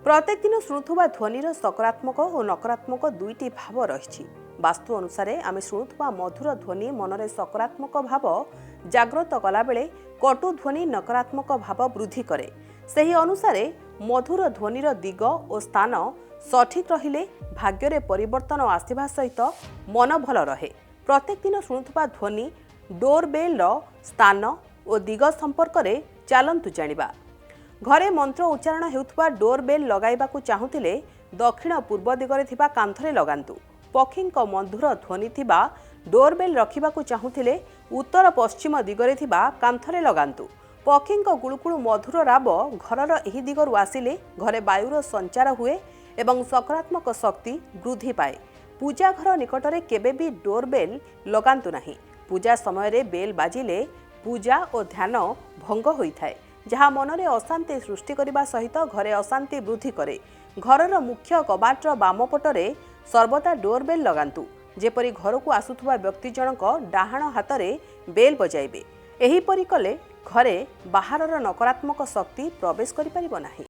प्रत्येक दिन शुणुवा ध्वनिर सकारात्मक और नकारात्मक दुईटी भाव रही। वास्तु अनुसार आम शुणुवा मधुर ध्वनि मनरे सकारात्मक भाव जाग्रत कला बेले कटु ध्वनि नकारात्मक भाव वृद्धि करे। सही अनुसार मधुर ध्वनिर दिग और स्थान सठिक रहिले भाग्य परिवर्तन आसवा सहित मन भल रहे। प्रत्येक दिन शुणुवा ध्वनि डोरबेल स्थान और दिग संपर्क में चलतु जानिबा। घरे मंत्र उच्चारण हेउथबा डोरबेल लगाइबाकू चाहुथिले दक्षिण पूर्व दिगरे थिबा कांथरे लगांतु। पक्षीक मधुर ध्वनि थिबा डोरबेल रखिबाकू चाहुथिले उत्तर पश्चिम दिगरे थिबा कांथरे लगांतु। पक्षीक गुळुकुळु मधुर राब घरर एही दिगरु आसिले घरे वायुर संचार हुए एवं सकारात्मक शक्ति वृद्धि पाए। पूजा घर निकटरे केबे भी डोरबेल लगांतु नाही। पूजा समय रे बेल बाजिले पूजा और ध्यान भंग होइथाय, जहाँ मनरे अशांति सृष्टि करने सहित घरे अशांति वृद्धि करे। घरर मुख्य कबाटर बाम पटरे सर्वदा डोरबेल लगांतु, जेपरी घर को आसुथुवा व्यक्ति जनक डाहाण हाथरे बेल बजाइबे। एहीपरि कले घरे बाहरर नकारात्मक शक्ति प्रवेश करि परिबो नाही।